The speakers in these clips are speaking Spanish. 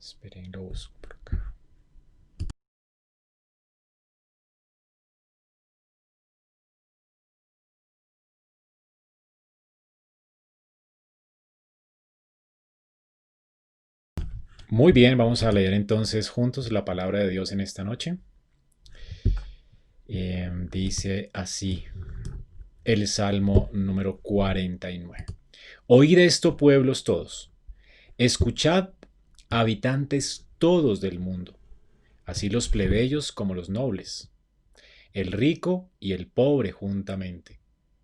Esperen, lo busco por acá. Muy bien, vamos a leer entonces juntos la palabra de Dios en esta noche. Dice así el Salmo número 49. Oíd esto, pueblos todos. Escuchad, habitantes todos del mundo, así los plebeyos como los nobles, el rico y el pobre juntamente.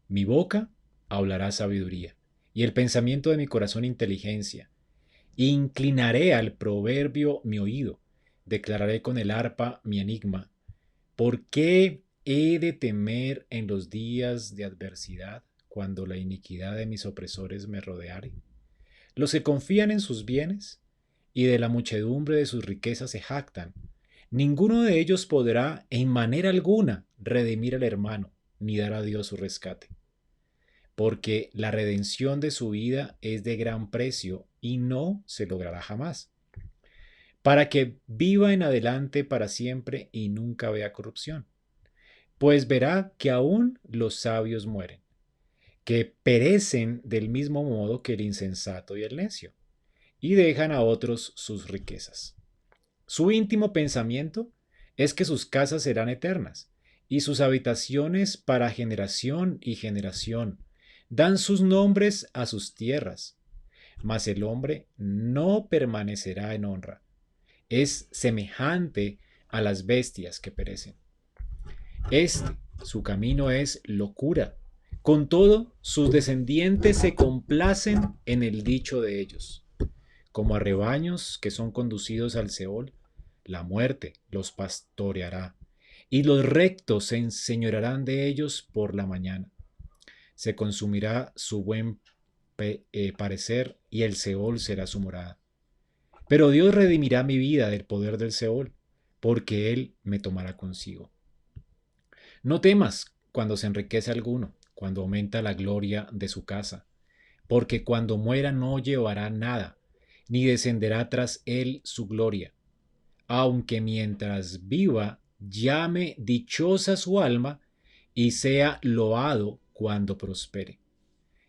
Mi boca hablará sabiduría, y el pensamiento de mi corazón inteligencia. Inclinaré al proverbio mi oído, declararé con el arpa mi enigma. ¿Por qué he de temer en los días de adversidad, cuando la iniquidad de mis opresores me rodeare? Los que confían en sus bienes y de la muchedumbre de sus riquezas se jactan. Ninguno de ellos podrá en manera alguna redimir al hermano, ni dar a Dios su rescate, porque la redención de su vida es de gran precio y no se logrará jamás, para que viva en adelante para siempre y nunca vea corrupción. Pues verá que aún los sabios mueren, que perecen del mismo modo que el insensato y el necio, y dejan a otros sus riquezas. Su íntimo pensamiento es que sus casas serán eternas, y sus habitaciones para generación y generación. Dan sus nombres a sus tierras, mas el hombre no permanecerá en honra. Es semejante a las bestias que perecen. Este, su camino es locura. Con todo, sus descendientes se complacen en el dicho de ellos. Como a rebaños que son conducidos al Seol, la muerte los pastoreará, y los rectos se enseñorearán de ellos por la mañana. Se consumirá su buen parecer, y el Seol será su morada. Pero Dios redimirá mi vida del poder del Seol, porque Él me tomará consigo. No temas cuando se enriquece alguno, cuando aumenta la gloria de su casa, porque cuando muera no llevará nada, ni descenderá tras él su gloria. Aunque mientras viva llame dichosa su alma y sea loado cuando prospere.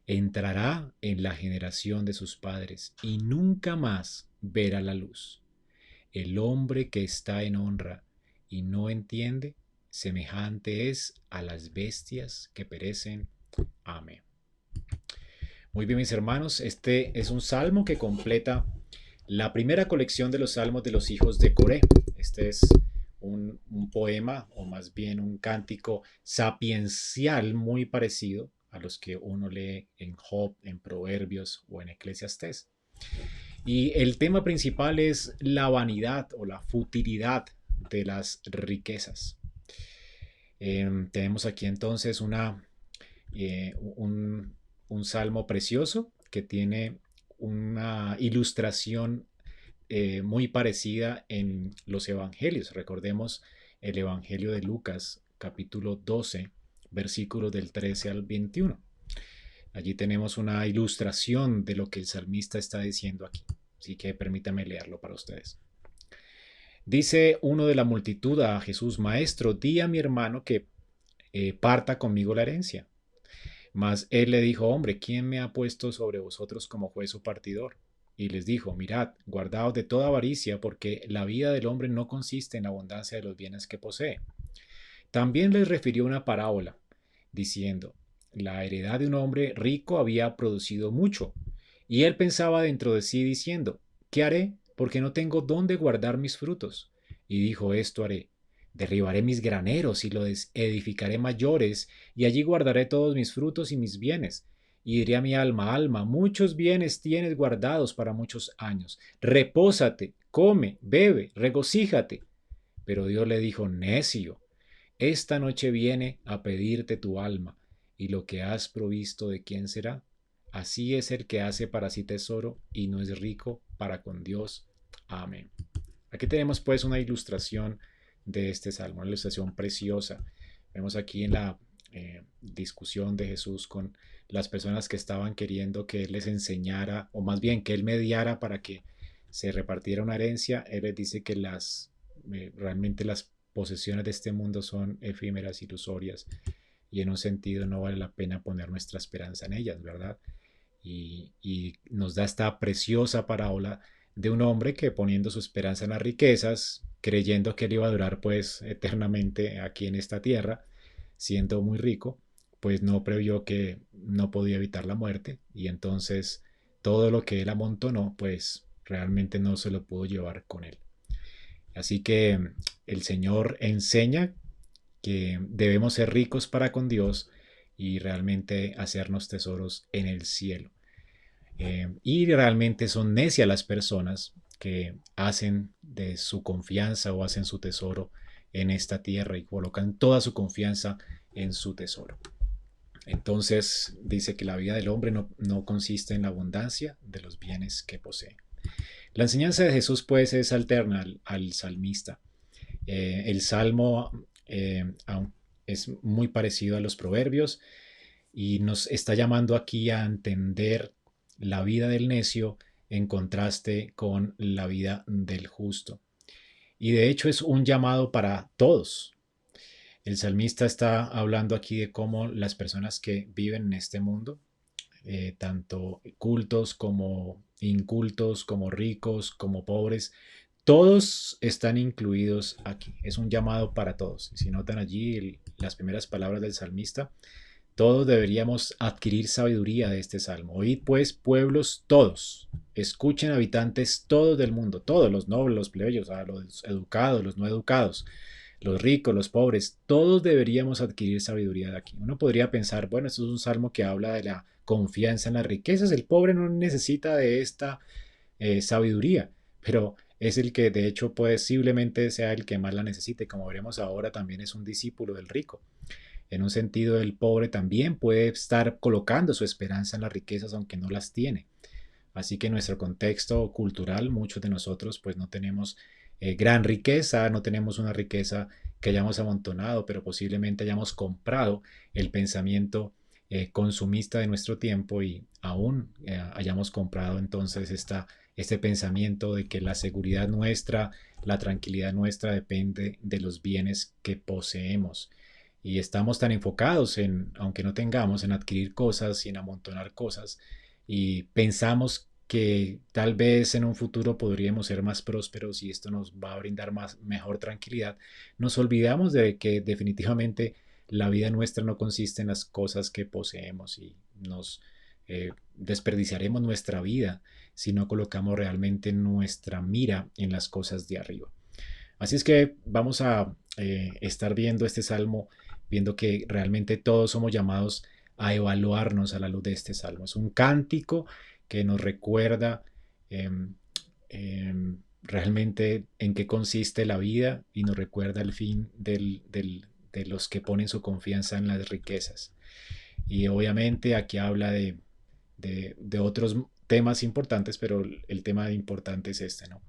Entrará en la generación de sus padres y nunca más verá la luz. El hombre que está en honra y no entiende, semejante es a las bestias que perecen. Amén. Muy bien, mis hermanos, este es un salmo que completa la primera colección de los salmos de los hijos de Coré. Este es un poema, o más bien un cántico sapiencial muy parecido a los que uno lee en Job, en Proverbios o en Eclesiastés. Y el tema principal es la vanidad o la futilidad de las riquezas. Tenemos aquí entonces un salmo precioso que tiene una ilustración muy parecida en los evangelios. Recordemos el evangelio de Lucas, capítulo 12, versículos del 13 al 21. Allí tenemos una ilustración de lo que el salmista está diciendo aquí. Así que permítame leerlo para ustedes. Dice uno de la multitud a Jesús: Maestro, di a mi hermano que parta conmigo la herencia. Mas él le dijo: Hombre, ¿quién me ha puesto sobre vosotros como juez o partidor? Y les dijo: Mirad, guardaos de toda avaricia, porque la vida del hombre no consiste en la abundancia de los bienes que posee. También les refirió una parábola, diciendo: La heredad de un hombre rico había producido mucho, y él pensaba dentro de sí, diciendo: ¿Qué haré? Porque no tengo dónde guardar mis frutos. Y dijo: Esto haré: derribaré mis graneros y los edificaré mayores, y allí guardaré todos mis frutos y mis bienes. Y diré a mi alma: Alma, muchos bienes tienes guardados para muchos años. Repósate, come, bebe, regocíjate. Pero Dios le dijo: Necio, esta noche viene a pedirte tu alma, y lo que has provisto, ¿de quién será? Así es el que hace para sí tesoro y no es rico para con Dios. Amén. Aquí tenemos pues una ilustración de este salmo, una ilustración preciosa. Vemos aquí en la discusión de Jesús con las personas que estaban queriendo que Él les enseñara, o más bien que Él mediara para que se repartiera una herencia, él les dice que realmente las posesiones de este mundo son efímeras, ilusorias, y en un sentido no vale la pena poner nuestra esperanza en ellas, ¿verdad? Y nos da esta preciosa parábola de un hombre que poniendo su esperanza en las riquezas, creyendo que él iba a durar pues eternamente aquí en esta tierra, siendo muy rico, pues no previó que no podía evitar la muerte y entonces todo lo que él amontonó pues realmente no se lo pudo llevar con él. Así que el Señor enseña que debemos ser ricos para con Dios y realmente hacernos tesoros en el cielo. Y realmente son necias las personas que hacen de su confianza o hacen su tesoro en esta tierra y colocan toda su confianza en su tesoro. Entonces dice que la vida del hombre no consiste en la abundancia de los bienes que posee. La enseñanza de Jesús pues es alterna al salmista. El salmo es muy parecido a los proverbios y nos está llamando aquí a entender la vida del necio en contraste con la vida del justo. Y de hecho es un llamado para todos. El salmista está hablando aquí de cómo las personas que viven en este mundo, tanto cultos como incultos, como ricos, como pobres, todos están incluidos aquí. Es un llamado para todos. Si notan allí las primeras palabras del salmista, todos deberíamos adquirir sabiduría de este salmo. Oíd pues, pueblos todos, escuchen habitantes todos del mundo, todos los nobles, los plebeyos, los educados, los no educados, los ricos, los pobres, todos deberíamos adquirir sabiduría de aquí. Uno podría pensar, bueno, esto es un salmo que habla de la confianza en las riquezas, el pobre no necesita de esta sabiduría, pero es el que de hecho posiblemente sea el que más la necesite, como veremos ahora también es un discípulo del rico. En un sentido, el pobre también puede estar colocando su esperanza en las riquezas aunque no las tiene. Así que en nuestro contexto cultural, muchos de nosotros pues no tenemos gran riqueza, no tenemos una riqueza que hayamos amontonado, pero posiblemente hayamos comprado el pensamiento consumista de nuestro tiempo y aún hayamos comprado entonces este pensamiento de que la seguridad nuestra, la tranquilidad nuestra depende de los bienes que poseemos. Y estamos tan enfocados en, aunque no tengamos, en adquirir cosas y en amontonar cosas, y pensamos que tal vez en un futuro podríamos ser más prósperos y esto nos va a brindar mejor tranquilidad, nos olvidamos de que definitivamente la vida nuestra no consiste en las cosas que poseemos y nos desperdiciaremos nuestra vida si no colocamos realmente nuestra mira en las cosas de arriba. Así es que vamos a estar viendo este salmo, viendo que realmente todos somos llamados a evaluarnos a la luz de este salmo. Es un cántico que nos recuerda eh, eh, realmente en qué consiste la vida y nos recuerda el fin de los que ponen su confianza en las riquezas. Y obviamente aquí habla de otros temas importantes, pero el tema importante es este, ¿no?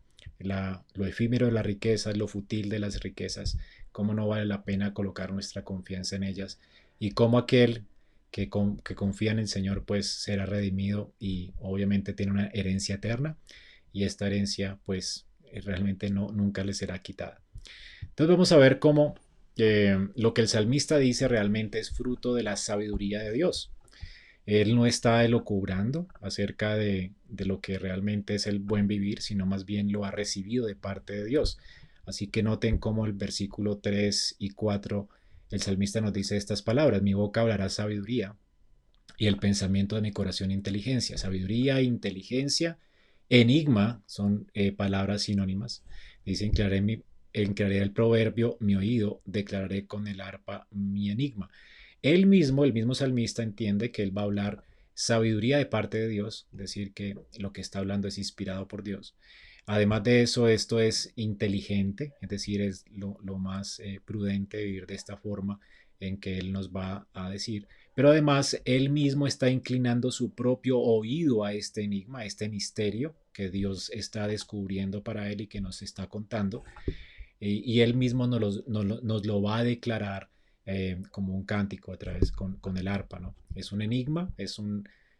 Lo efímero de la riqueza, lo fútil de las riquezas, cómo no vale la pena colocar nuestra confianza en ellas y cómo aquel que confía en el Señor pues será redimido y obviamente tiene una herencia eterna y esta herencia pues realmente nunca le será quitada. Entonces vamos a ver cómo lo que el salmista dice realmente es fruto de la sabiduría de Dios. Él no está elocubrando acerca de lo que realmente es el buen vivir, sino más bien lo ha recibido de parte de Dios. Así que noten cómo el versículo 3 y 4, el salmista nos dice estas palabras: mi boca hablará sabiduría y el pensamiento de mi corazón inteligencia. Sabiduría e inteligencia, enigma, son palabras sinónimas. Dice, inclararé el proverbio mi oído, declararé con el arpa mi enigma. El mismo salmista entiende que él va a hablar sabiduría de parte de Dios, es decir, que lo que está hablando es inspirado por Dios. Además de eso, esto es inteligente, es decir, es lo más prudente vivir de esta forma en que él nos va a decir. Pero además, él mismo está inclinando su propio oído a este enigma, a este misterio que Dios está descubriendo para él y que nos está contando. Y él mismo nos lo va a declarar como un cántico a través con el arpa, ¿no? Es un enigma,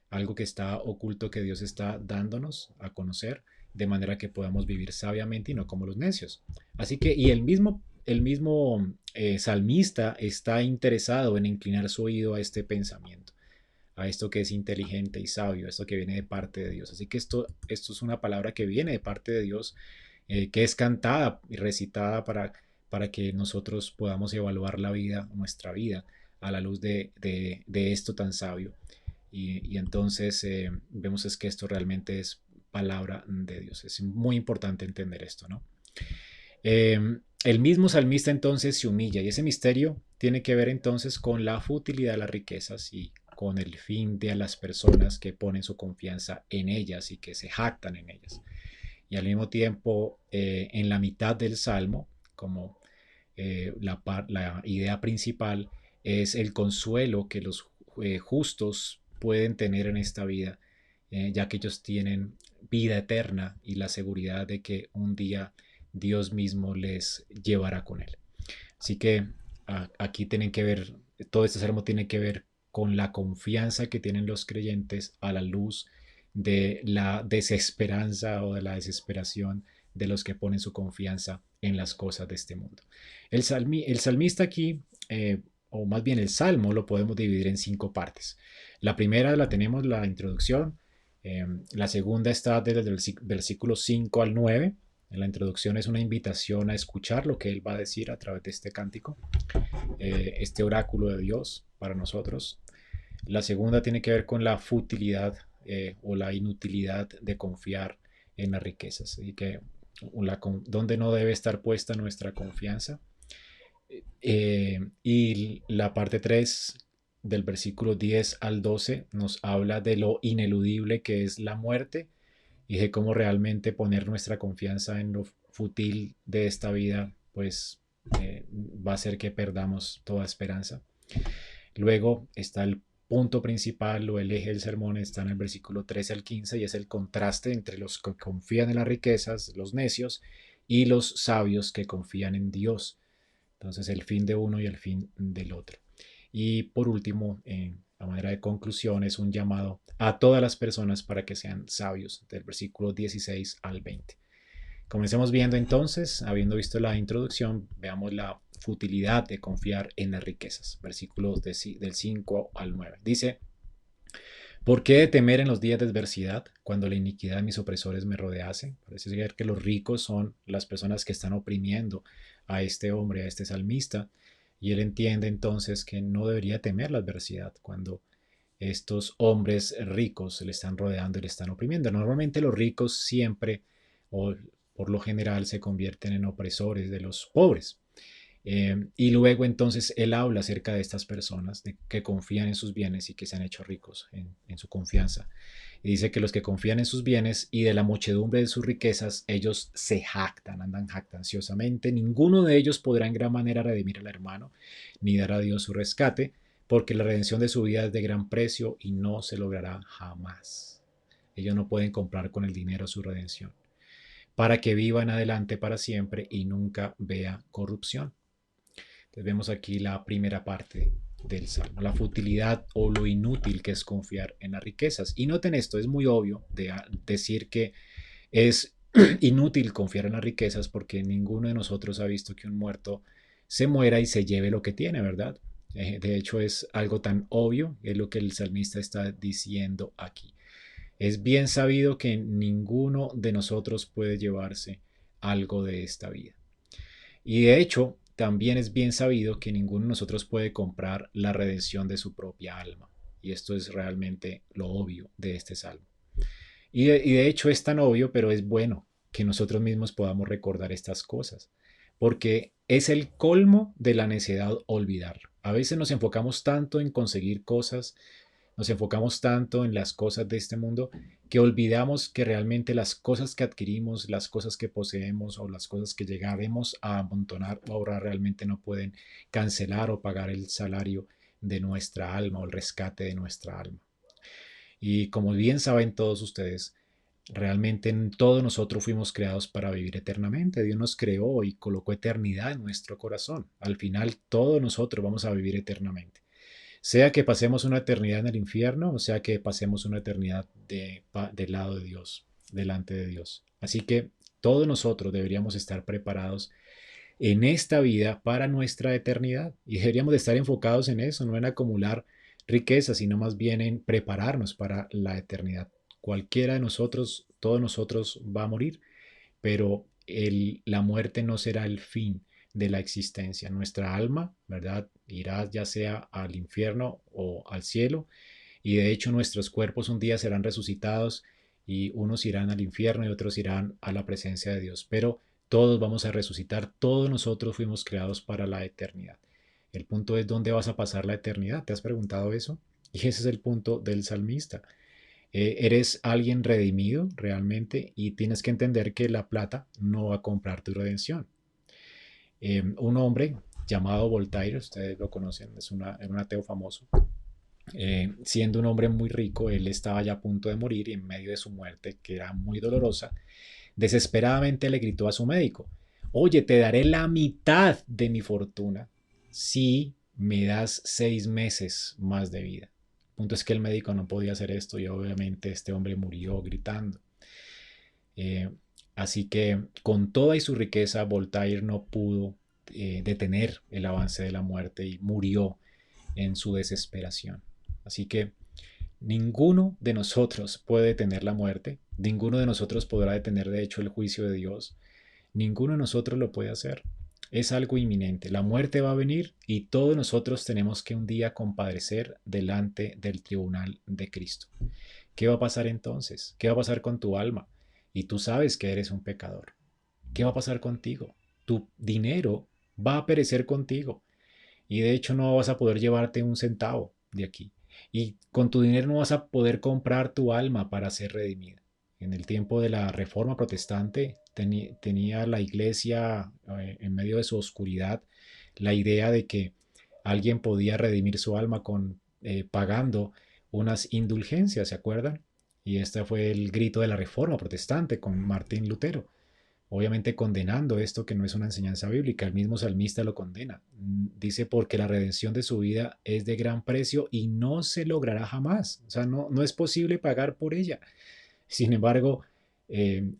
algo que está oculto que Dios está dándonos a conocer de manera que podamos vivir sabiamente y no como los necios. Así que, y el mismo salmista está interesado en inclinar su oído a este pensamiento, a esto que es inteligente y sabio, esto que viene de parte de Dios. Así que esto es una palabra que viene de parte de Dios, que es cantada y recitada para que nosotros podamos evaluar la vida, nuestra vida, a la luz de esto tan sabio. Y entonces vemos es que esto realmente es palabra de Dios. Es muy importante entender esto, ¿no? El mismo salmista entonces se humilla y ese misterio tiene que ver entonces con la futilidad de las riquezas y con el fin de las personas que ponen su confianza en ellas y que se jactan en ellas. Y al mismo tiempo, en la mitad del salmo, como la idea principal, es el consuelo que los justos pueden tener en esta vida, ya que ellos tienen vida eterna y la seguridad de que un día Dios mismo les llevará con él. Así que aquí tienen que ver, todo este salmo tiene que ver con la confianza que tienen los creyentes a la luz de la desesperanza o de la desesperación de los que ponen su confianza en las cosas de este mundo. El salmista aquí, o más bien el salmo, lo podemos dividir en 5 partes. La primera la tenemos la introducción, la segunda está desde el versículo 5 al 9. La introducción es una invitación a escuchar lo que él va a decir a través de este cántico, este oráculo de Dios para nosotros. La segunda tiene que ver con la futilidad o la inutilidad de confiar en las riquezas y que donde no debe estar puesta nuestra confianza. Y la parte 3 del versículo 10 al 12 nos habla de lo ineludible que es la muerte y de cómo realmente poner nuestra confianza en lo fútil de esta vida, pues va a hacer que perdamos toda esperanza. Luego está el punto principal o el eje del sermón, está en el versículo 13 al 15 y es el contraste entre los que confían en las riquezas, los necios, y los sabios que confían en Dios. Entonces el fin de uno y el fin del otro. Y por último, a manera de conclusión, es un llamado a todas las personas para que sean sabios, del versículo 16 al 20. Comencemos viendo entonces, habiendo visto la introducción, veamos la futilidad de confiar en las riquezas. Versículos del 5 al 9. Dice, ¿por qué temer en los días de adversidad cuando la iniquidad de mis opresores me rodease? Parece ser que los ricos son las personas que están oprimiendo a este hombre, a este salmista, y él entiende entonces que no debería temer la adversidad cuando estos hombres ricos le están rodeando y le están oprimiendo. Normalmente los ricos siempre o por lo general se convierten en opresores de los pobres. Y luego entonces él habla acerca de estas personas que confían en sus bienes y que se han hecho ricos en su confianza. Y dice que los que confían en sus bienes y de la muchedumbre de sus riquezas, ellos se jactan, andan jactanciosamente. Ninguno de ellos podrá en gran manera redimir al hermano, ni dar a Dios su rescate, porque la redención de su vida es de gran precio y no se logrará jamás. Ellos no pueden comprar con el dinero su redención, para que vivan adelante para siempre y nunca vea corrupción. Entonces vemos aquí la primera parte del salmo, la futilidad o lo inútil que es confiar en las riquezas. Y noten esto, es muy obvio de decir que es inútil confiar en las riquezas porque ninguno de nosotros ha visto que un muerto se muera y se lleve lo que tiene, ¿verdad? De hecho es algo tan obvio, es lo que el salmista está diciendo aquí. Es bien sabido que ninguno de nosotros puede llevarse algo de esta vida. Y de hecho, también es bien sabido que ninguno de nosotros puede comprar la redención de su propia alma. Y esto es realmente lo obvio de este salmo. Y de hecho es tan obvio, pero es bueno que nosotros mismos podamos recordar estas cosas, porque es el colmo de la necedad olvidar. A veces nos enfocamos tanto en conseguir cosas, nos enfocamos tanto en las cosas de este mundo que olvidamos que realmente las cosas que adquirimos, las cosas que poseemos o las cosas que llegaremos a amontonar o ahorrar realmente no pueden cancelar o pagar el salario de nuestra alma o el rescate de nuestra alma. Y como bien saben todos ustedes, realmente en todos nosotros fuimos creados para vivir eternamente. Dios nos creó y colocó eternidad en nuestro corazón. Al final todos nosotros vamos a vivir eternamente. Sea que pasemos una eternidad en el infierno o sea que pasemos una eternidad del lado de Dios. delante de Dios. Así que todos nosotros deberíamos estar preparados en esta vida para nuestra eternidad y deberíamos de estar enfocados en eso, no en acumular riqueza, sino más bien en prepararnos para la eternidad. Cualquiera de nosotros, todos nosotros va a morir, pero la muerte no será el fin de la existencia. Nuestra alma, ¿verdad? Irá ya sea al infierno o al cielo, y de hecho nuestros cuerpos un día serán resucitados y unos irán al infierno y otros irán a la presencia de Dios. Pero todos vamos a resucitar, todos nosotros fuimos creados para la eternidad. El punto es dónde vas a pasar la eternidad. ¿Te has preguntado eso? Y ese es el punto del salmista. Eres alguien redimido realmente y tienes que entender que la plata no va a comprar tu redención. Un hombre llamado Voltaire, ustedes lo conocen, era un ateo famoso. Siendo un hombre muy rico, él estaba ya a punto de morir y en medio de su muerte, que era muy dolorosa, desesperadamente le gritó a su médico: oye, te daré la mitad de mi fortuna si me das 6 meses más de vida. El punto es que el médico no podía hacer esto y obviamente este hombre murió gritando. Eh, Así que con toda y su riqueza, Voltaire no pudo detener el avance de la muerte y murió en su desesperación. Así que ninguno de nosotros puede detener la muerte, ninguno de nosotros podrá detener de hecho el juicio de Dios, ninguno de nosotros lo puede hacer. Es algo inminente, la muerte va a venir y todos nosotros tenemos que un día comparecer delante del tribunal de Cristo. ¿Qué va a pasar entonces? ¿Qué va a pasar con tu alma? Y tú sabes que eres un pecador. ¿Qué va a pasar contigo? Tu dinero va a perecer contigo y de hecho no vas a poder llevarte un centavo de aquí. Y con tu dinero no vas a poder comprar tu alma para ser redimida. En el tiempo de la Reforma Protestante tenía la iglesia en medio de su oscuridad la idea de que alguien podía redimir su alma pagando unas indulgencias, ¿se acuerdan? Y este fue el grito de la Reforma Protestante con Martín Lutero, obviamente condenando esto que no es una enseñanza bíblica. El mismo salmista lo condena. Dice: porque la redención de su vida es de gran precio y no se logrará jamás. O sea, no es posible pagar por ella. Sin embargo,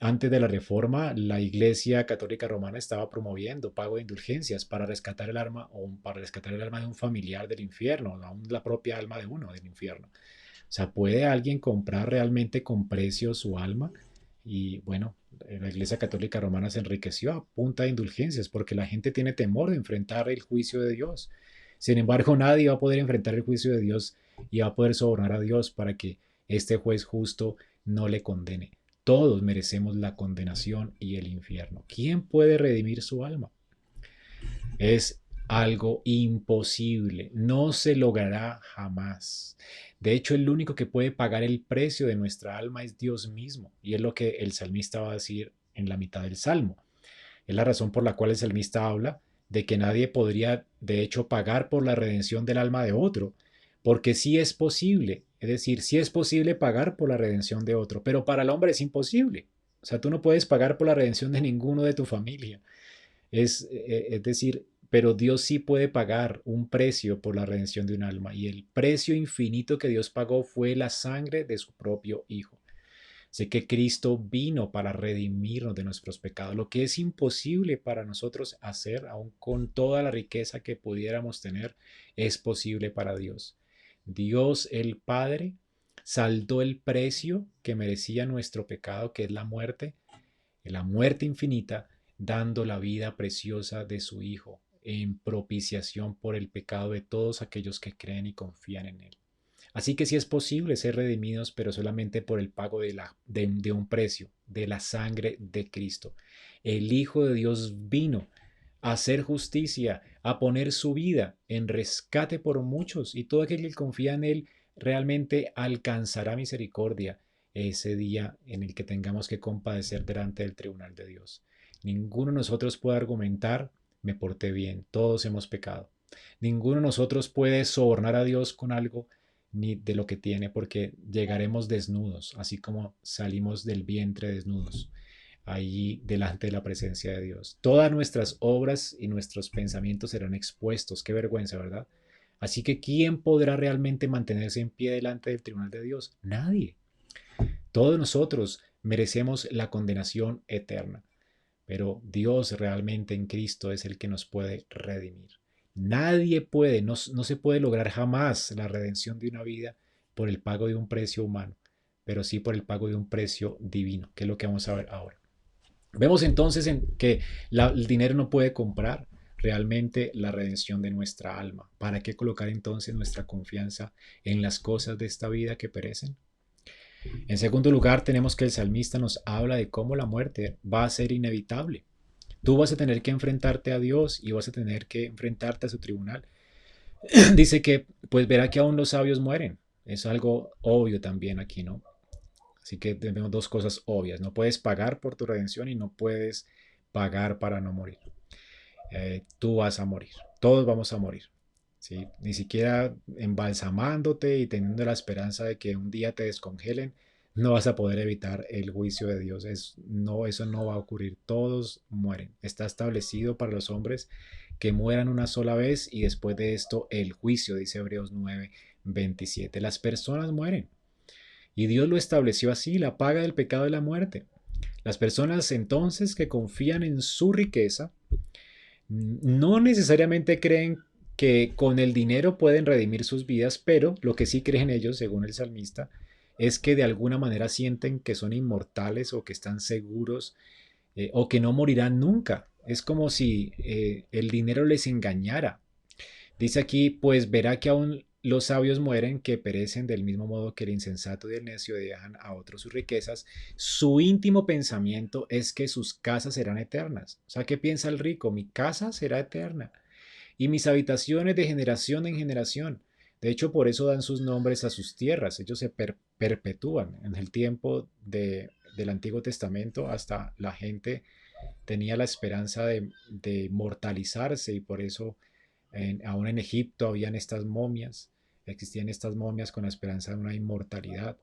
antes de la reforma, la Iglesia Católica Romana estaba promoviendo pago de indulgencias para rescatar el alma o para rescatar el alma de un familiar del infierno, aún la propia alma de uno del infierno. O sea, ¿puede alguien comprar realmente con precio su alma? Y bueno, la Iglesia Católica Romana se enriqueció a punta de indulgencias porque la gente tiene temor de enfrentar el juicio de Dios. Sin embargo, nadie va a poder enfrentar el juicio de Dios y va a poder sobornar a Dios para que este juez justo no le condene. Todos merecemos la condenación y el infierno. ¿Quién puede redimir su alma? Es algo imposible, no se logrará jamás. De hecho, el único que puede pagar el precio de nuestra alma es Dios mismo, y es lo que el salmista va a decir en la mitad del salmo. Es la razón por la cual el salmista habla de que nadie podría, de hecho, pagar por la redención del alma de otro, porque sí es posible, es decir, sí es posible pagar por la redención de otro, pero para el hombre es imposible. O sea, tú no puedes pagar por la redención de ninguno de tu familia. Es decir, pero Dios sí puede pagar un precio por la redención de un alma, y el precio infinito que Dios pagó fue la sangre de su propio Hijo. Sé que Cristo vino para redimirnos de nuestros pecados, lo que es imposible para nosotros hacer, aun con toda la riqueza que pudiéramos tener, es posible para Dios. Dios el Padre saldó el precio que merecía nuestro pecado, que es la muerte infinita, dando la vida preciosa de su Hijo en propiciación por el pecado de todos aquellos que creen y confían en Él. Así que sí es posible ser redimidos, pero solamente por el pago de un precio, de la sangre de Cristo. El Hijo de Dios vino a hacer justicia, a poner su vida en rescate por muchos, y todo aquel que confía en Él realmente alcanzará misericordia ese día en el que tengamos que compadecer delante del tribunal de Dios. Ninguno de nosotros puede argumentar: me porté bien, todos hemos pecado. Ninguno de nosotros puede sobornar a Dios con algo ni de lo que tiene, porque llegaremos desnudos, así como salimos del vientre desnudos, allí delante de la presencia de Dios. Todas nuestras obras y nuestros pensamientos serán expuestos. Qué vergüenza, ¿verdad? Así que ¿quién podrá realmente mantenerse en pie delante del tribunal de Dios? Nadie. Todos nosotros merecemos la condenación eterna. Pero Dios realmente en Cristo es el que nos puede redimir. Nadie puede, no se puede lograr jamás la redención de una vida por el pago de un precio humano, pero sí por el pago de un precio divino, que es lo que vamos a ver ahora. Vemos entonces que el dinero no puede comprar realmente la redención de nuestra alma. ¿Para qué colocar entonces nuestra confianza en las cosas de esta vida que perecen? En segundo lugar, tenemos que el salmista nos habla de cómo la muerte va a ser inevitable. Tú vas a tener que enfrentarte a Dios y vas a tener que enfrentarte a su tribunal. Dice que pues verá que aún los sabios mueren. Es algo obvio también aquí, ¿no? Así que tenemos dos cosas obvias. No puedes pagar por tu redención y no puedes pagar para no morir. Tú vas a morir. Todos vamos a morir. ¿Sí? Ni siquiera embalsamándote y teniendo la esperanza de que un día te descongelen, no vas a poder evitar el juicio de Dios. No, eso no va a ocurrir. Todos mueren. Está establecido para los hombres que mueran una sola vez y después de esto el juicio, dice Hebreos 9:27. Las personas mueren. Y Dios lo estableció así, la paga del pecado de la muerte. Las personas entonces que confían en su riqueza no necesariamente creen que con el dinero pueden redimir sus vidas, pero lo que sí creen ellos, según el salmista, es que de alguna manera sienten que son inmortales o que están seguros o que no morirán nunca. Es como si el dinero les engañara. Dice aquí, pues verá que aún los sabios mueren, que perecen del mismo modo que el insensato y el necio dejan a otros sus riquezas. Su íntimo pensamiento es que sus casas serán eternas. O sea, ¿qué piensa el rico? Mi casa será eterna y mis habitaciones de generación en generación. De hecho, por eso dan sus nombres a sus tierras. Ellos se perpetúan. En el tiempo del Antiguo Testamento, hasta la gente tenía la esperanza de mortalizarse y por eso aún en Egipto habían estas momias, existían estas momias con la esperanza de una inmortalidad.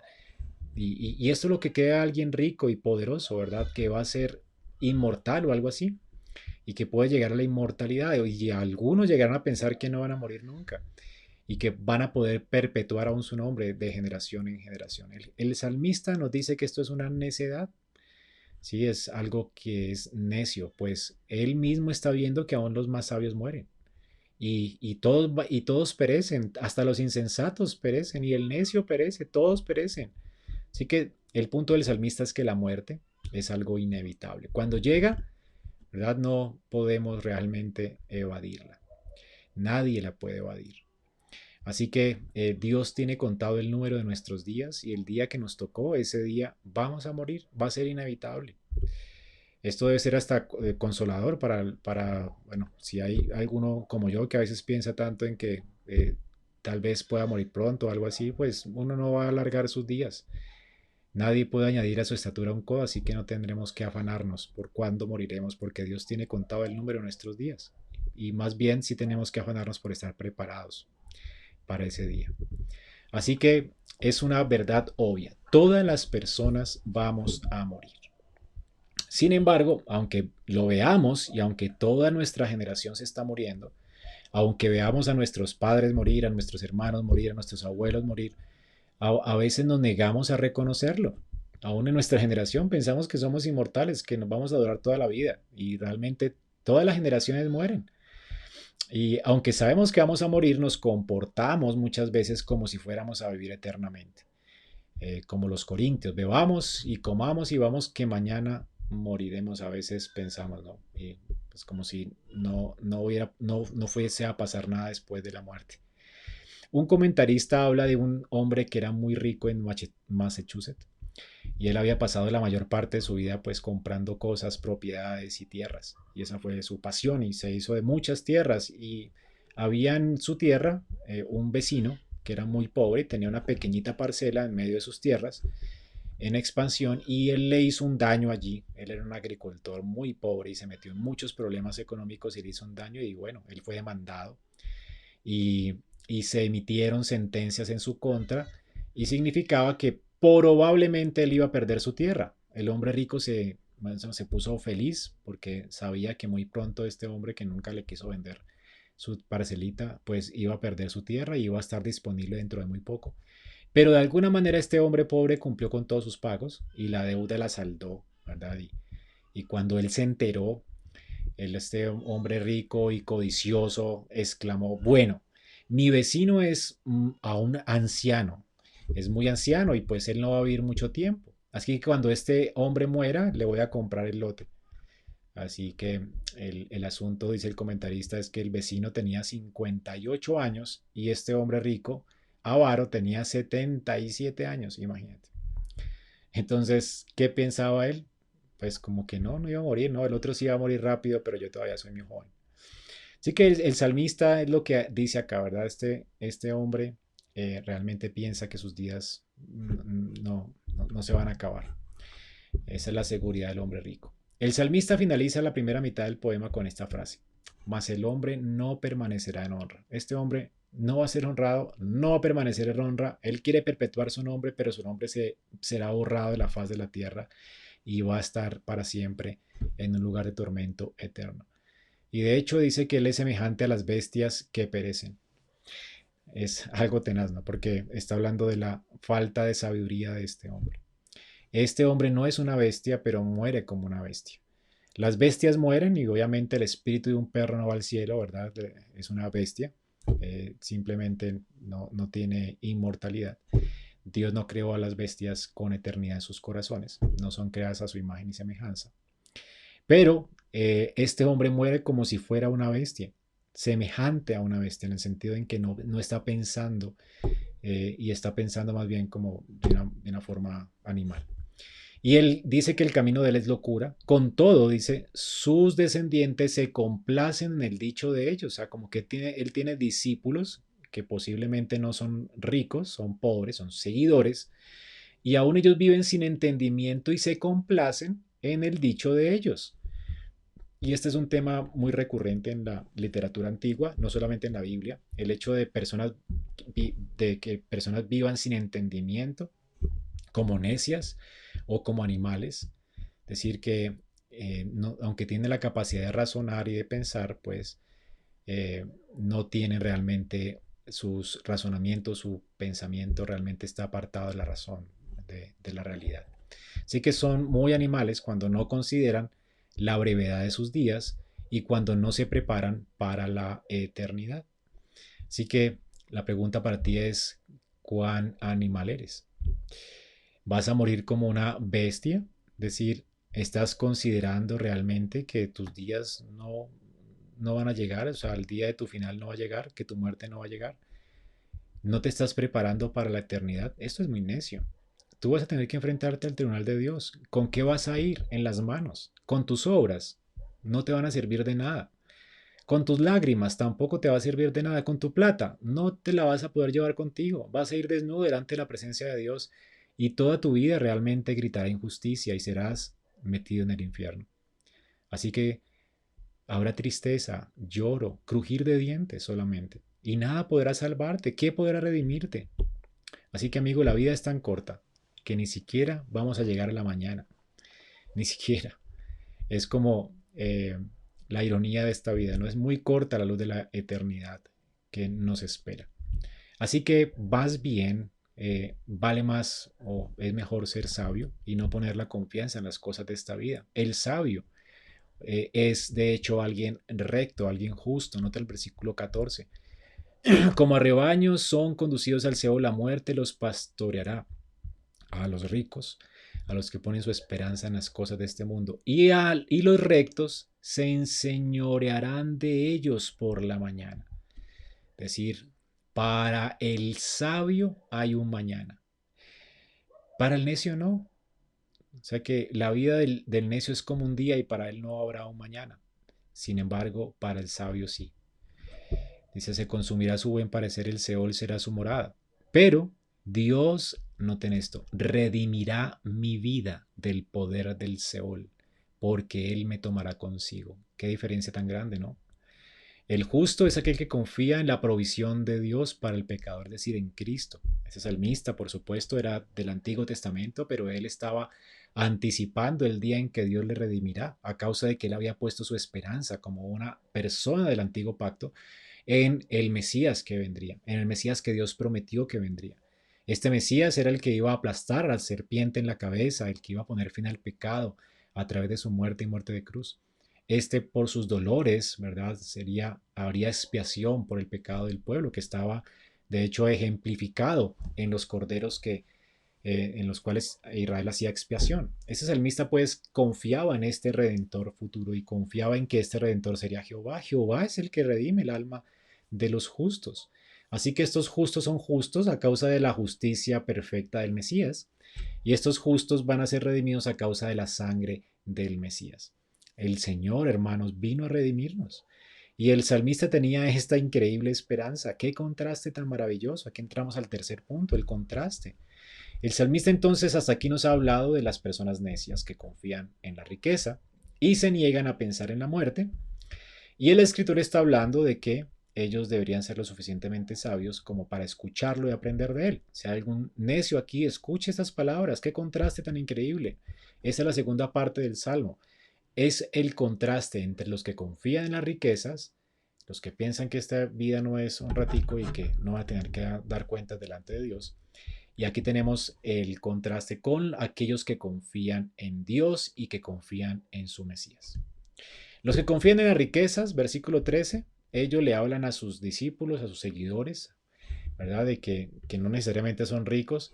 Y esto es lo que queda a alguien rico y poderoso, ¿verdad? Que va a ser inmortal o algo así, y que puede llegar a la inmortalidad. Y algunos llegarán a pensar que no van a morir nunca y que van a poder perpetuar aún su nombre de generación en generación. El salmista nos dice que esto es una necedad. Sí, es algo que es necio, pues él mismo está viendo que aún los más sabios mueren. Y todos perecen, hasta los insensatos perecen, y el necio perece, todos perecen. Así que el punto del salmista es que la muerte es algo inevitable. Cuando llega, ¿verdad? No podemos realmente evadirla. Nadie la puede evadir. Así que Dios tiene contado el número de nuestros días y el día que nos tocó, ese día vamos a morir, va a ser inevitable. Esto debe ser hasta consolador bueno, si hay alguno como yo que a veces piensa tanto en que tal vez pueda morir pronto o algo así, pues uno no va a alargar sus días. Nadie puede añadir a su estatura un codo, así que no tendremos que afanarnos por cuándo moriremos, porque Dios tiene contado el número de nuestros días. Y más bien sí tenemos que afanarnos por estar preparados para ese día. Así que es una verdad obvia. Todas las personas vamos a morir. Sin embargo, aunque lo veamos y aunque toda nuestra generación se está muriendo, aunque veamos a nuestros padres morir, a nuestros hermanos morir, a nuestros abuelos morir, a veces nos negamos a reconocerlo. Aún en nuestra generación pensamos que somos inmortales, que nos vamos a durar toda la vida y realmente todas las generaciones mueren. Y aunque sabemos que vamos a morir, nos comportamos muchas veces como si fuéramos a vivir eternamente. Como los corintios, bebamos y comamos y vamos que mañana moriremos, a veces pensamos, ¿no? Y pues como si no fuese a pasar nada después de la muerte. Un comentarista habla de un hombre que era muy rico en Massachusetts y él había pasado la mayor parte de su vida pues comprando cosas, propiedades y tierras, y esa fue su pasión y se hizo de muchas tierras. Y había en su tierra un vecino que era muy pobre y tenía una pequeñita parcela en medio de sus tierras en expansión, y él le hizo un daño allí. Él era un agricultor muy pobre y se metió en muchos problemas económicos y le hizo un daño, y bueno, él fue demandado y, y se emitieron sentencias en su contra, y significaba que probablemente él iba a perder su tierra. El hombre rico bueno, se puso feliz porque sabía que muy pronto este hombre que nunca le quiso vender su parcelita, pues iba a perder su tierra y iba a estar disponible dentro de muy poco. Pero de alguna manera este hombre pobre cumplió con todos sus pagos y la deuda la saldó, ¿verdad? Y cuando él se enteró, este hombre rico y codicioso exclamó, bueno, mi vecino es aún anciano, es muy anciano y pues él no va a vivir mucho tiempo. Así que cuando este hombre muera, le voy a comprar el lote. Así que el asunto, dice el comentarista, es que el vecino tenía 58 años y este hombre rico, avaro, tenía 77 años, imagínate. Entonces, ¿qué pensaba él? Pues como que no iba a morir, no, el otro sí iba a morir rápido, pero yo todavía soy muy joven. Así que el salmista es lo que dice acá, ¿verdad? Este hombre realmente piensa que sus días no se van a acabar. Esa es la seguridad del hombre rico. El salmista finaliza la primera mitad del poema con esta frase: mas el hombre no permanecerá en honra. Este hombre no va a ser honrado, no va a permanecer en honra. Él quiere perpetuar su nombre, pero su nombre será borrado de la faz de la tierra y va a estar para siempre en un lugar de tormento eterno. Y de hecho dice que él es semejante a las bestias que perecen. Es algo tenaz, ¿no? Porque está hablando de la falta de sabiduría de este hombre. Este hombre no es una bestia, pero muere como una bestia. Las bestias mueren y obviamente el espíritu de un perro no va al cielo, ¿verdad? Es una bestia. Simplemente no tiene inmortalidad. Dios no creó a las bestias con eternidad en sus corazones. No son creadas a su imagen y semejanza. Pero este hombre muere como si fuera una bestia, semejante a una bestia, en el sentido en que no está pensando y está pensando más bien como de una forma animal. Y él dice que el camino de él es locura. Con todo, dice, sus descendientes se complacen en el dicho de ellos. O sea, como que él tiene discípulos que posiblemente no son ricos, son pobres, son seguidores, y aún ellos viven sin entendimiento y se complacen en el dicho de ellos. Y este es un tema muy recurrente en la literatura antigua, no solamente en la Biblia, el hecho de que personas vivan sin entendimiento, como necias o como animales. Decir que aunque tienen la capacidad de razonar y de pensar, pues no tienen realmente sus razonamientos, su pensamiento realmente está apartado de la razón, de la realidad. Así que son muy animales cuando no consideran la brevedad de sus días y cuando no se preparan para la eternidad. Así que la pregunta para ti es, ¿cuán animal eres? ¿Vas a morir como una bestia? Es decir, ¿estás considerando realmente que tus días no van a llegar? O sea, el día de tu final no va a llegar, que tu muerte no va a llegar. ¿No te estás preparando para la eternidad? Esto es muy necio. Tú vas a tener que enfrentarte al tribunal de Dios. ¿Con qué vas a ir? En las manos. Con tus obras. No te van a servir de nada. Con tus lágrimas tampoco te va a servir de nada. Con tu plata no te la vas a poder llevar contigo. Vas a ir desnudo delante de la presencia de Dios y toda tu vida realmente gritará injusticia y serás metido en el infierno. Así que habrá tristeza, lloro, crujir de dientes solamente. Y nada podrá salvarte. ¿Qué podrá redimirte? Así que amigo, la vida es tan corta que ni siquiera vamos a llegar a la mañana. Ni siquiera. Es como la ironía de esta vida, ¿no? Es muy corta la luz de la eternidad que nos espera. Así que vas bien, vale más o es mejor ser sabio y no poner la confianza en las cosas de esta vida. El sabio es de hecho alguien recto, alguien justo. Nota el versículo 14. Como a rebaños son conducidos al Seol, la muerte los pastoreará. A los ricos, a los que ponen su esperanza en las cosas de este mundo. Y los rectos se enseñorearán de ellos por la mañana. Es decir, para el sabio hay un mañana. Para el necio no. O sea que la vida del necio es como un día y para él no habrá un mañana. Sin embargo, para el sabio sí. Dice, se consumirá su buen parecer, el Seol será su morada. Pero Dios, noten esto, redimirá mi vida del poder del Seol, porque Él me tomará consigo. Qué diferencia tan grande, ¿no? El justo es aquel que confía en la provisión de Dios para el pecador, es decir, en Cristo. Ese salmista, por supuesto, era del Antiguo Testamento, pero él estaba anticipando el día en que Dios le redimirá, a causa de que él había puesto su esperanza como una persona del Antiguo Pacto en el Mesías que vendría, en el Mesías que Dios prometió que vendría. Este Mesías era el que iba a aplastar a la serpiente en la cabeza, el que iba a poner fin al pecado a través de su muerte y muerte de cruz. Este por sus dolores, ¿verdad? Habría expiación por el pecado del pueblo que estaba de hecho ejemplificado en los corderos en los cuales Israel hacía expiación. Ese salmista pues confiaba en este redentor futuro y confiaba en que este redentor sería Jehová. Jehová es el que redime el alma de los justos. Así que estos justos son justos a causa de la justicia perfecta del Mesías y estos justos van a ser redimidos a causa de la sangre del Mesías. El Señor, hermanos, vino a redimirnos. Y el salmista tenía esta increíble esperanza. Qué contraste tan maravilloso. Aquí entramos al tercer punto, el contraste. El salmista entonces hasta aquí nos ha hablado de las personas necias que confían en la riqueza y se niegan a pensar en la muerte. Y el escritor está hablando de que ellos deberían ser lo suficientemente sabios como para escucharlo y aprender de él. Si hay algún necio aquí, escuche estas palabras. Qué contraste tan increíble. Esa es la segunda parte del salmo. Es el contraste entre los que confían en las riquezas, los que piensan que esta vida no es un ratico y que no va a tener que dar cuentas delante de Dios. Y aquí tenemos el contraste con aquellos que confían en Dios y que confían en su Mesías. Los que confían en las riquezas, versículo 13, ellos le hablan a sus discípulos, a sus seguidores, ¿verdad? De que no necesariamente son ricos,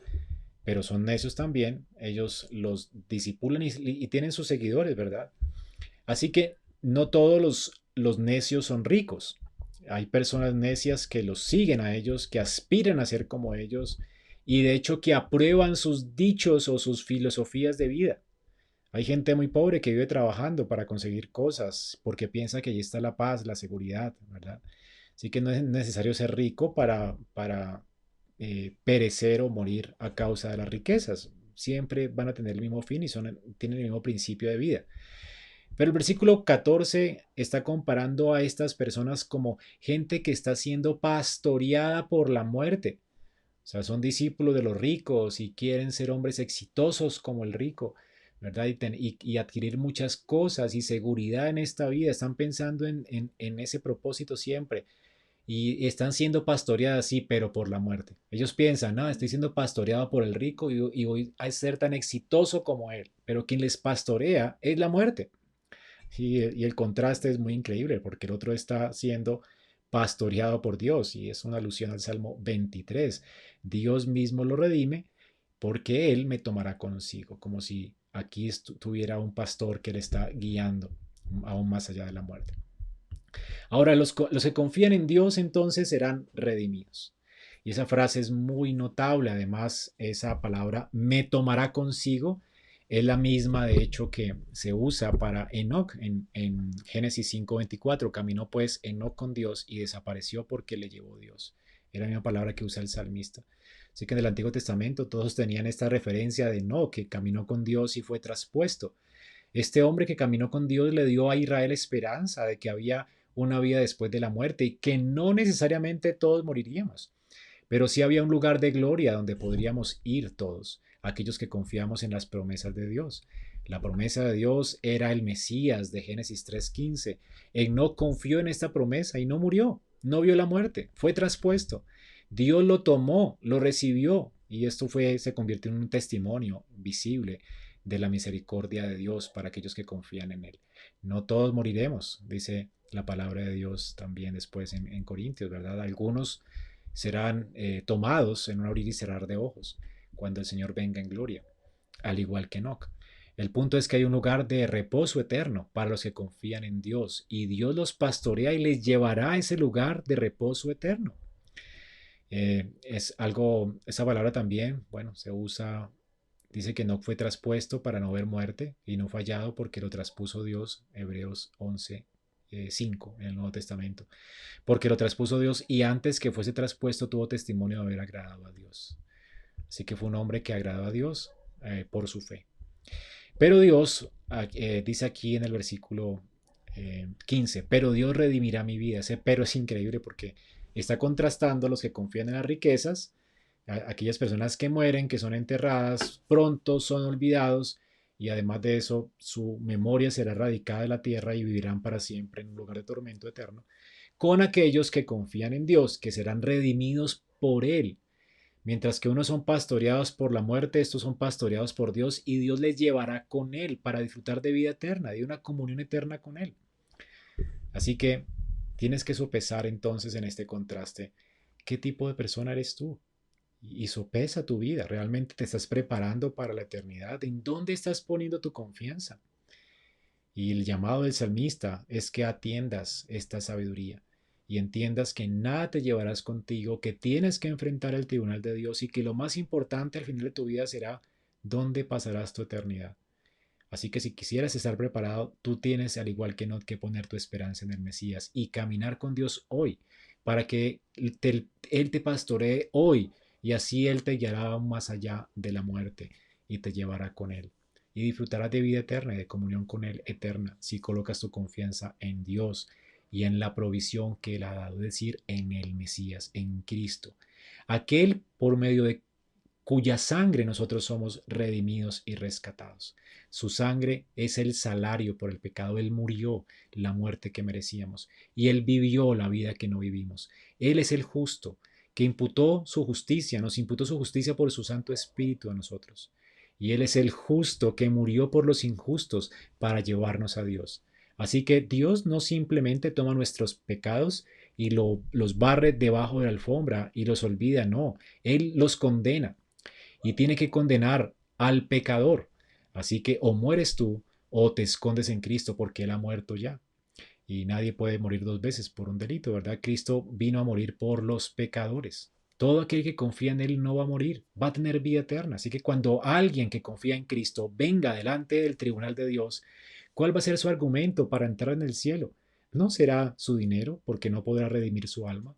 pero son necios también. Ellos los disipulan y tienen sus seguidores, ¿verdad? Así que no todos los necios son ricos. Hay personas necias que los siguen a ellos, que aspiran a ser como ellos y de hecho que aprueban sus dichos o sus filosofías de vida. Hay gente muy pobre que vive trabajando para conseguir cosas porque piensa que allí está la paz, la seguridad, ¿verdad? Así que no es necesario ser rico para perecer o morir a causa de las riquezas. Siempre van a tener el mismo fin y tienen el mismo principio de vida. Pero el versículo 14 está comparando a estas personas como gente que está siendo pastoreada por la muerte. O sea, son discípulos de los ricos y quieren ser hombres exitosos como el rico, ¿verdad? Y adquirir muchas cosas y seguridad en esta vida. Están pensando en ese propósito siempre. Y están siendo pastoreadas, sí, pero por la muerte. Ellos piensan, no, estoy siendo pastoreado por el rico y voy a ser tan exitoso como él. Pero quien les pastorea es la muerte. Y el contraste es muy increíble porque el otro está siendo pastoreado por Dios y es una alusión al Salmo 23. Dios mismo lo redime porque Él me tomará consigo, como si aquí tuviera un pastor que le está guiando aún más allá de la muerte. Ahora, los que confían en Dios entonces serán redimidos. Y esa frase es muy notable. Además, esa palabra me tomará consigo es la misma, de hecho, que se usa para Enoc en Génesis 5:24. Caminó pues Enoc con Dios y desapareció porque le llevó Dios. Es la misma palabra que usa el salmista. Así que en el Antiguo Testamento todos tenían esta referencia de Enoc, que caminó con Dios y fue traspuesto. Este hombre que caminó con Dios le dio a Israel esperanza de que había una vida después de la muerte y que no necesariamente todos moriríamos, pero sí había un lugar de gloria donde podríamos ir todos, aquellos que confiamos en las promesas de Dios. La promesa de Dios era el Mesías de Génesis 3:15. Enoc confió en esta promesa y no murió, no vio la muerte, fue traspuesto. Dios lo tomó, lo recibió y se convirtió en un testimonio visible de la misericordia de Dios para aquellos que confían en Él. No todos moriremos, dice la palabra de Dios también después en Corintios, ¿verdad? Algunos serán tomados en un abrir y cerrar de ojos cuando el Señor venga en gloria, al igual que Enoch. El punto es que hay un lugar de reposo eterno para los que confían en Dios y Dios los pastorea y les llevará a ese lugar de reposo eterno. Esa palabra también, bueno, se usa. Dice que no fue traspuesto para no ver muerte y no fallado porque lo traspuso Dios, Hebreos 11, 5 en el Nuevo Testamento. Porque lo traspuso Dios y antes que fuese traspuesto tuvo testimonio de haber agradado a Dios. Así que fue un hombre que agradó a Dios por su fe. Pero Dios, dice aquí en el versículo 15, pero Dios redimirá mi vida. Ese pero es increíble porque está contrastando a los que confían en las riquezas, aquellas personas que mueren, que son enterradas, pronto son olvidados y además de eso su memoria será erradicada de la tierra y vivirán para siempre en un lugar de tormento eterno, con aquellos que confían en Dios, que serán redimidos por Él. Mientras que unos son pastoreados por la muerte, estos son pastoreados por Dios y Dios les llevará con Él para disfrutar de vida eterna, de una comunión eterna con Él. Así que tienes que sopesar entonces en este contraste qué tipo de persona eres tú y sopesa tu vida. ¿Realmente te estás preparando para la eternidad? ¿En dónde estás poniendo tu confianza? Y el llamado del salmista es que atiendas esta sabiduría y entiendas que nada te llevarás contigo, que tienes que enfrentar el tribunal de Dios y que lo más importante al final de tu vida será dónde pasarás tu eternidad. Así que si quisieras estar preparado, tú tienes al igual que no que poner tu esperanza en el Mesías y caminar con Dios hoy para que Él te pastoree hoy y así Él te guiará aún más allá de la muerte y te llevará con Él. Y disfrutarás de vida eterna y de comunión con Él eterna si colocas tu confianza en Dios y en la provisión que Él ha dado, es decir, en el Mesías, en Cristo. Aquel por medio de cuya sangre nosotros somos redimidos y rescatados. Su sangre es el salario por el pecado. Él murió la muerte que merecíamos y Él vivió la vida que no vivimos. Él es el justo que imputó su justicia, nos imputó su justicia por su Santo Espíritu a nosotros. Y Él es el justo que murió por los injustos para llevarnos a Dios. Así que Dios no simplemente toma nuestros pecados y los barre debajo de la alfombra y los olvida, no, Él los condena y tiene que condenar al pecador. Así que o mueres tú o te escondes en Cristo porque Él ha muerto ya. Y nadie puede morir dos veces por un delito, ¿verdad? Cristo vino a morir por los pecadores. Todo aquel que confía en Él no va a morir, va a tener vida eterna. Así que cuando alguien que confía en Cristo venga delante del tribunal de Dios, ¿cuál va a ser su argumento para entrar en el cielo? No será su dinero, porque no podrá redimir su alma.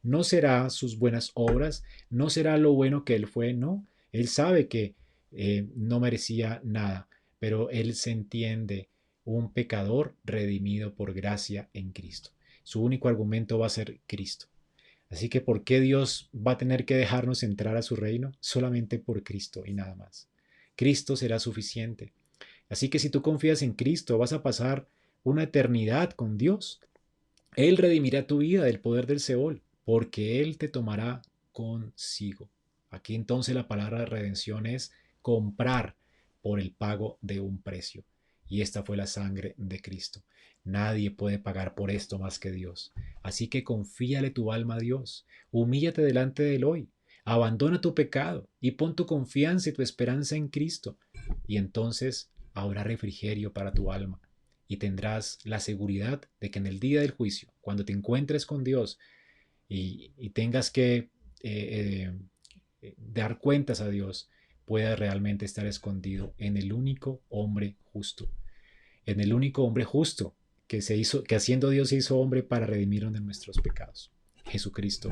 No será sus buenas obras, no será lo bueno que él fue, no. Él sabe que no merecía nada, pero él se entiende un pecador redimido por gracia en Cristo. Su único argumento va a ser Cristo. Así que ¿por qué Dios va a tener que dejarnos entrar a su reino? Solamente por Cristo y nada más. Cristo será suficiente. Así que si tú confías en Cristo, vas a pasar una eternidad con Dios. Él redimirá tu vida del poder del Seol, porque Él te tomará consigo. Aquí entonces la palabra redención es comprar por el pago de un precio. Y esta fue la sangre de Cristo. Nadie puede pagar por esto más que Dios. Así que confíale tu alma a Dios. Humíllate delante de Él hoy. Abandona tu pecado y pon tu confianza y tu esperanza en Cristo. Y entonces habrá refrigerio para tu alma y tendrás la seguridad de que en el día del juicio, cuando te encuentres con Dios y tengas que dar cuentas a Dios, puedas realmente estar escondido en el único hombre justo, en el único hombre justo que haciendo Dios se hizo hombre para redimirnos de nuestros pecados, Jesucristo.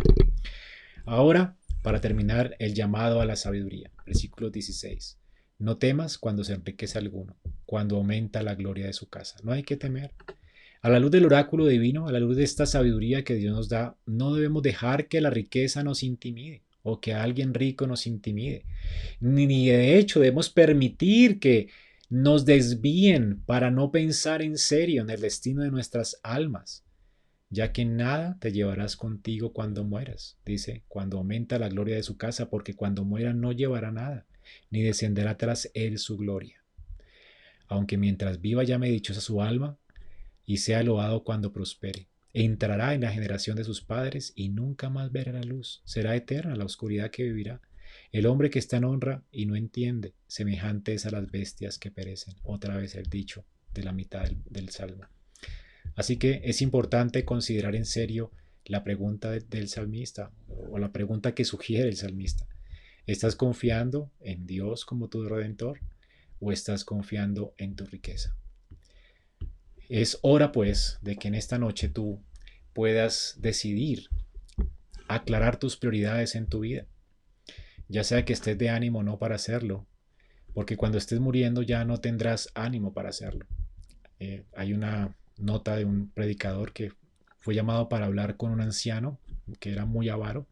Ahora, para terminar, el llamado a la sabiduría, versículo 16. No temas cuando se enriquece alguno, cuando aumenta la gloria de su casa. No hay que temer. A la luz del oráculo divino, a la luz de esta sabiduría que Dios nos da, no debemos dejar que la riqueza nos intimide o que alguien rico nos intimide. Ni de hecho debemos permitir que nos desvíen para no pensar en serio en el destino de nuestras almas, ya que nada te llevarás contigo cuando mueras. Dice, cuando aumenta la gloria de su casa, porque cuando muera no llevará nada, ni descenderá tras él su gloria. Aunque mientras viva llame dichosa su alma, y sea loado cuando prospere. Entrará en la generación de sus padres y nunca más verá la luz. Será eterna la oscuridad que vivirá. El hombre que está en honra y no entiende, semejante es a las bestias que perecen. Otra vez el dicho de la mitad del Salmo. Así que es importante considerar en serio la pregunta del salmista o la pregunta que sugiere el salmista. ¿Estás confiando en Dios como tu redentor o estás confiando en tu riqueza? Es hora pues de que en esta noche tú puedas decidir aclarar tus prioridades en tu vida, ya sea que estés de ánimo o no para hacerlo, porque cuando estés muriendo ya no tendrás ánimo para hacerlo. Hay una nota de un predicador que fue llamado para hablar con un anciano que era muy avaro,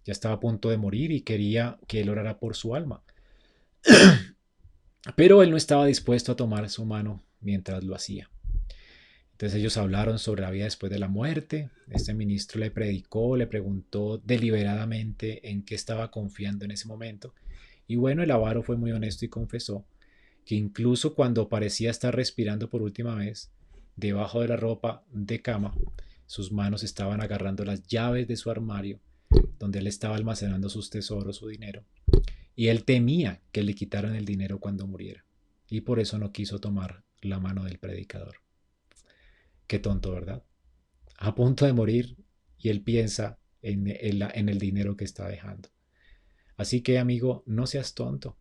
ya estaba a punto de morir y quería que él orara por su alma, pero él no estaba dispuesto a tomar su mano mientras lo hacía. Entonces ellos hablaron sobre la vida después de la muerte. Este ministro le predicó, le preguntó deliberadamente en qué estaba confiando en ese momento. Y bueno, el avaro fue muy honesto y confesó que incluso cuando parecía estar respirando por última vez, debajo de la ropa de cama, sus manos estaban agarrando las llaves de su armario, donde él estaba almacenando sus tesoros, su dinero. Y él temía que le quitaran el dinero cuando muriera. Y por eso no quiso tomar la mano del predicador. Qué tonto, ¿verdad? A punto de morir y él piensa en el dinero que está dejando. Así que, amigo, no seas tonto.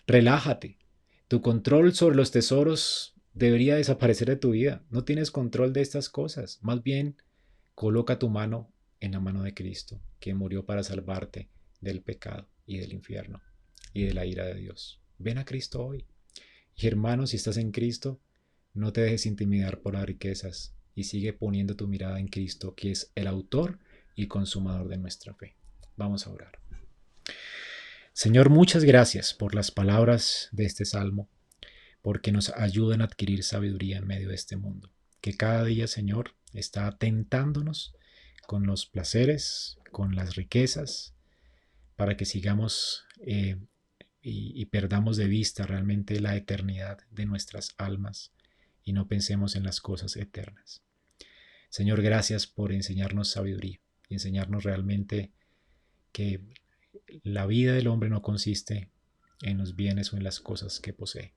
Relájate. Tu control sobre los tesoros debería desaparecer de tu vida. No tienes control de estas cosas. Más bien, coloca tu mano en la mano de Cristo, que murió para salvarte del pecado y del infierno y de la ira de Dios. Ven a Cristo hoy. Y hermano, si estás en Cristo, no te dejes intimidar por las riquezas y sigue poniendo tu mirada en Cristo, que es el autor y consumador de nuestra fe. Vamos a orar. Señor, muchas gracias por las palabras de este salmo, porque nos ayudan a adquirir sabiduría en medio de este mundo, que cada día, Señor, está tentándonos con los placeres, con las riquezas, para que sigamos y perdamos de vista realmente la eternidad de nuestras almas y no pensemos en las cosas eternas. Señor, gracias por enseñarnos sabiduría y enseñarnos realmente que la vida del hombre no consiste en los bienes o en las cosas que posee.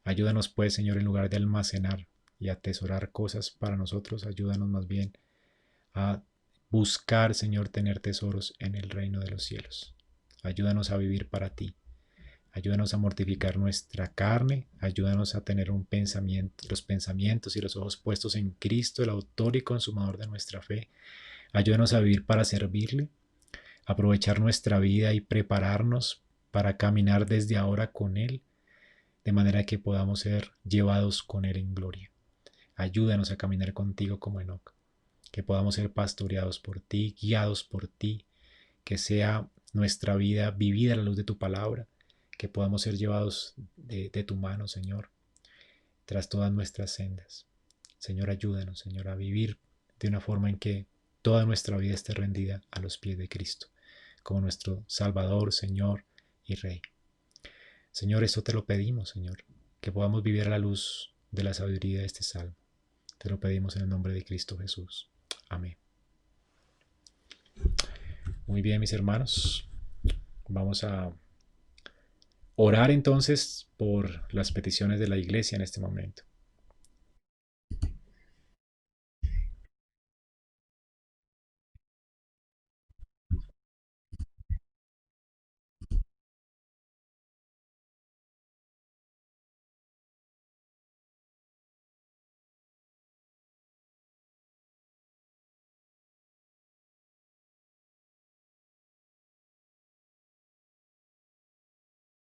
Ayúdanos pues, Señor, en lugar de almacenar y atesorar cosas para nosotros, ayúdanos más bien a buscar, Señor, tener tesoros en el reino de los cielos. Ayúdanos a vivir para ti. Ayúdanos a mortificar nuestra carne. Ayúdanos a tener los pensamientos y los ojos puestos en Cristo, el autor y consumador de nuestra fe. Ayúdanos a vivir para servirle, aprovechar nuestra vida y prepararnos para caminar desde ahora con Él, de manera que podamos ser llevados con Él en gloria. Ayúdanos a caminar contigo como Enoc, que podamos ser pastoreados por ti, guiados por ti, que sea nuestra vida vivida a la luz de tu palabra, que podamos ser llevados de tu mano, Señor, tras todas nuestras sendas. Señor, ayúdanos, Señor, a vivir de una forma en que toda nuestra vida esté rendida a los pies de Cristo, como nuestro Salvador, Señor y Rey. Señor, esto te lo pedimos, Señor, que podamos vivir a la luz de la sabiduría de este salmo. Te lo pedimos en el nombre de Cristo Jesús. Amén. Muy bien, mis hermanos. Vamos a orar entonces por las peticiones de la iglesia en este momento.